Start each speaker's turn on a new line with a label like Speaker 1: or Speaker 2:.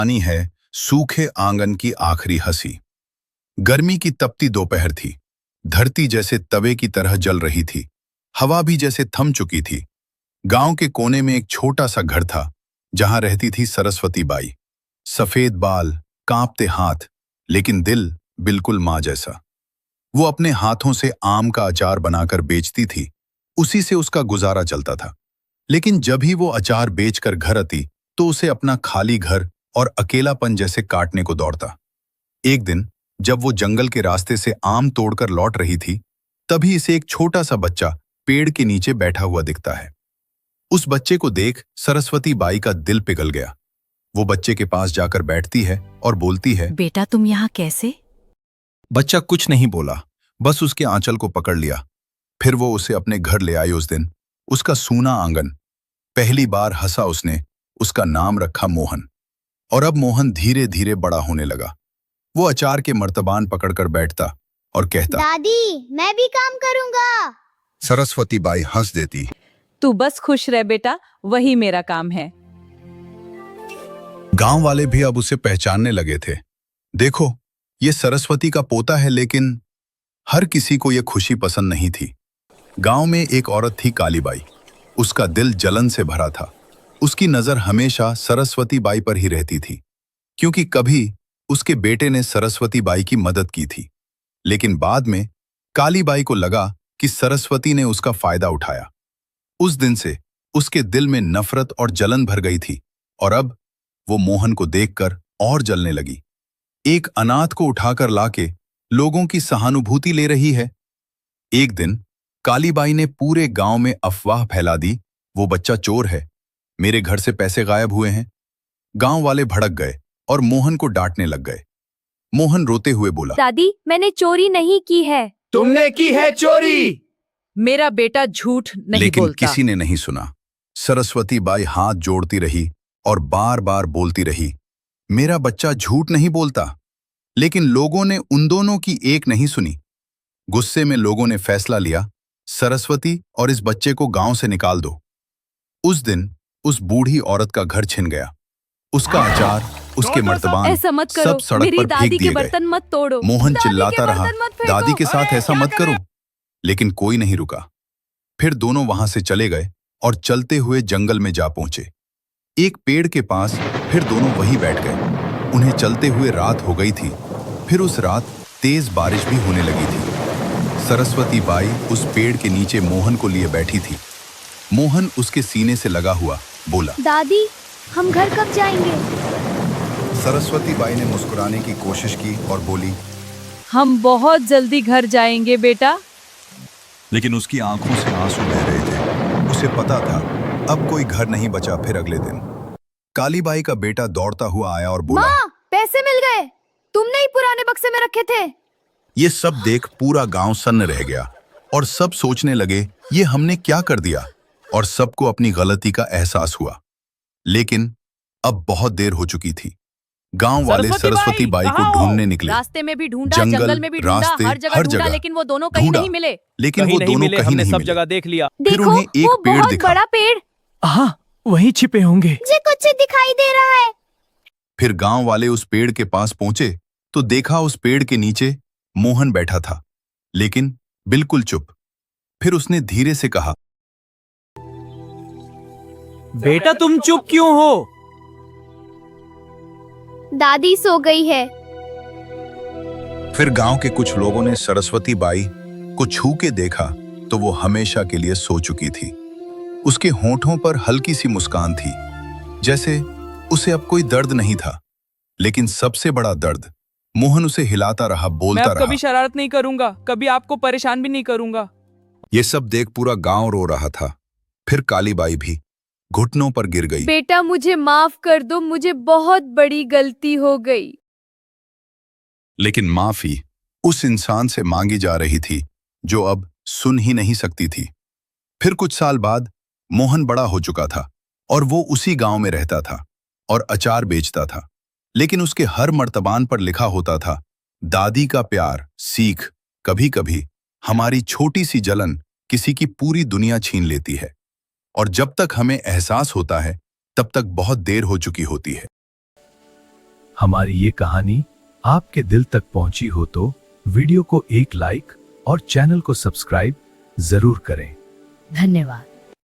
Speaker 1: कहानी है सूखे आंगन की आखिरी हंसी। गर्मी की तपती दोपहर थी। धरती जैसे तवे की तरह जल रही थी। हवा भी जैसे थम चुकी थी। गांव के कोने में एक छोटा सा घर था जहां रहती थी सरस्वती बाई। सफेद बाल, कांपते हाथ, लेकिन दिल बिल्कुल माँ जैसा। वो अपने हाथों से आम का अचार बनाकर बेचती थी। उसी से उसका गुजारा चलता था। लेकिन जब ही वो अचार बेचकर घर आती तो उसे अपना खाली घर और अकेलापन जैसे काटने को दौड़ता। एक दिन जब वो जंगल के रास्ते से आम तोड़कर लौट रही थी, तभी इसे एक छोटा सा बच्चा पेड़ के नीचे बैठा हुआ दिखता है। उस बच्चे को देख सरस्वती बाई का दिल पिघल गया। वो बच्चे के पास जाकर बैठती है और बोलती है,
Speaker 2: बेटा तुम यहाँ कैसे?
Speaker 1: बच्चा कुछ नहीं बोला, बस उसके आंचल को पकड़ लिया। फिर वो उसे अपने घर ले आई। उस दिन उसका सूना आंगन। पहली बार हंसा उसने। उसका नाम रखा मोहन। और अब मोहन धीरे धीरे बड़ा होने लगा। वो अचार के मर्तबान पकड़कर बैठता और कहता,
Speaker 3: दादी मैं भी काम करूंगा।
Speaker 1: सरस्वती बाई हंस देती।
Speaker 2: तू बस खुश रह बेटा, वही मेरा काम है।
Speaker 1: गांव वाले भी अब उसे पहचानने लगे थे। देखो, ये सरस्वती का पोता है। लेकिन हर किसी को ये खुशी पसंद नहीं थी। गांव में एक औरत थी, काली बाई। उसका दिल जलन से भरा था। उसकी नजर हमेशा सरस्वती बाई पर ही रहती थी, क्योंकि कभी उसके बेटे ने सरस्वती बाई की मदद की थी। लेकिन बाद में काली बाई को लगा कि सरस्वती ने उसका फायदा उठाया। उस दिन से उसके दिल में नफरत और जलन भर गई थी। और अब वो मोहन को देखकर और जलने लगी। एक अनाथ को उठाकर लाके लोगों की सहानुभूति ले रही है। एक दिन काली बाई ने पूरे गांव में अफवाह फैला दी, वो बच्चा चोर है, मेरे घर से पैसे गायब हुए हैं। गांव वाले भड़क गए और मोहन को डांटने लग गए। मोहन रोते हुए बोला,
Speaker 3: दादी मैंने चोरी नहीं की है।
Speaker 4: तुमने की है चोरी।
Speaker 2: मेरा बेटा झूठ नहीं
Speaker 1: लेकिन
Speaker 2: बोलता।
Speaker 1: किसी ने नहीं सुना। सरस्वती बाई हाथ जोड़ती रही और बार बार बोलती रही, मेरा बच्चा झूठ नहीं बोलता। लेकिन लोगों ने उन दोनों की एक नहीं सुनी। गुस्से में लोगों ने फैसला लिया, सरस्वती और इस बच्चे को गांव से निकाल दो। उस दिन उस बूढ़ी औरत का घर छिन गया। उसका अचार, उसके मर्तबान
Speaker 2: ऐसा मत करो,
Speaker 1: सब सड़क
Speaker 2: मेरी
Speaker 1: पर
Speaker 2: दादी
Speaker 1: फेंक
Speaker 2: के
Speaker 1: दिए गए।
Speaker 2: बर्तन मत तोड़ो।
Speaker 1: मोहन
Speaker 2: दादी
Speaker 1: चिल्लाता
Speaker 2: के
Speaker 1: रहा,
Speaker 2: बर्तन मत फेंको।
Speaker 1: दादी के साथ
Speaker 4: अरे,
Speaker 1: ऐसा
Speaker 4: क्या
Speaker 1: मत
Speaker 4: कर
Speaker 1: करो। लेकिन कोई नहीं रुका। फिर दोनों वहां से चले गए और चलते हुए जंगल में जा पहुंचे। एक पेड़ के पास फिर दोनों वहीं बैठ गए। उन्हें चलते हुए रात हो गई थी। फिर उस रात तेज बारिश भी होने लगी थी। सरस्वती बाई उस पेड़ के नीचे मोहन को लिए बैठी थी। मोहन उसके सीने से लगा हुआ बोला,
Speaker 3: दादी हम घर कब जाएंगे?
Speaker 1: सरस्वती बाई ने मुस्कुराने की कोशिश की और बोली,
Speaker 2: हम बहुत जल्दी घर जाएंगे बेटा।
Speaker 1: लेकिन उसकी आंखों से आंसू बह रहे थे। उसे पता था अब कोई घर नहीं बचा। फिर अगले दिन काली बाई का बेटा दौड़ता हुआ आया और बोला,
Speaker 3: माँ पैसे मिल गए, तुमने ही पुराने बक्से में रखे थे।
Speaker 1: ये सब देख पूरा गांव सन्न रह गया और सब सोचने लगे, ये हमने क्या कर दिया। और सबको अपनी गलती का एहसास हुआ। लेकिन अब बहुत देर हो चुकी थी। गांव वाले सरस्वती बाई को ढूंढने निकले।
Speaker 2: रास्ते में भी ढूंढा,
Speaker 1: जंगल,
Speaker 2: जंगल में भी ढूंढा,
Speaker 1: रास्ते,
Speaker 2: हर जगह
Speaker 1: हर
Speaker 2: ढूंढा,
Speaker 1: जगह
Speaker 2: लेकिन वो दोनों कहीं
Speaker 1: ढूंढा।
Speaker 2: नहीं मिले।
Speaker 1: लेकिन
Speaker 4: कहीं
Speaker 1: वो
Speaker 4: नहीं
Speaker 1: दोनों
Speaker 4: मिले,
Speaker 1: कहीं
Speaker 4: हमने
Speaker 1: नहीं
Speaker 4: सब
Speaker 1: मिले।
Speaker 4: जगह देख लिया।
Speaker 1: फिर
Speaker 3: देखो
Speaker 1: उन्हें एक
Speaker 3: वो
Speaker 1: पेड़
Speaker 3: बहुत
Speaker 1: दिखा।
Speaker 3: बड़ा पेड़।
Speaker 4: हाँ, वहीं छिपे होंगे।
Speaker 3: मुझे कुछ दिखाई दे रहा है।
Speaker 1: फिर गांव वाले उस पेड़ के पास पहुंचे तो देखा उस पेड़ के नीचे मोहन बैठा था, लेकिन बिल्कुल चुप। फिर उसने धीरे से कहा,
Speaker 4: बेटा तुम चुप क्यों हो?
Speaker 3: दादी सो गई है।
Speaker 1: फिर गांव के कुछ लोगों ने सरस्वती बाई को छू के देखा तो वो हमेशा के लिए सो चुकी थी। उसके होंठों पर हल्की सी मुस्कान थी, जैसे उसे अब कोई दर्द नहीं था। लेकिन सबसे बड़ा दर्द, मोहन उसे हिलाता रहा,
Speaker 4: मैं
Speaker 1: बोलता
Speaker 4: अब
Speaker 1: रहा।
Speaker 4: कभी शरारत नहीं करूंगा, कभी आपको परेशान भी नहीं करूंगा।
Speaker 1: ये सब देख पूरा गांव रो रहा था। फिर काली बाई भी घुटनों पर गिर गई।
Speaker 3: बेटा मुझे माफ कर दो, मुझे बहुत बड़ी गलती हो गई।
Speaker 1: लेकिन माफी उस इंसान से मांगी जा रही थी जो अब सुन ही नहीं सकती थी। फिर कुछ साल बाद मोहन बड़ा हो चुका था और वो उसी गांव में रहता था और अचार बेचता था। लेकिन उसके हर मर्तबान पर लिखा होता था, दादी का प्यार सीख, कभी कभी हमारी छोटी सी जलन किसी की पूरी दुनिया छीन लेती है। और जब तक हमें एहसास होता है तब तक बहुत देर हो चुकी होती है।
Speaker 5: हमारी ये कहानी आपके दिल तक पहुंची हो तो वीडियो को एक लाइक और चैनल को सब्सक्राइब जरूर करें।
Speaker 6: धन्यवाद।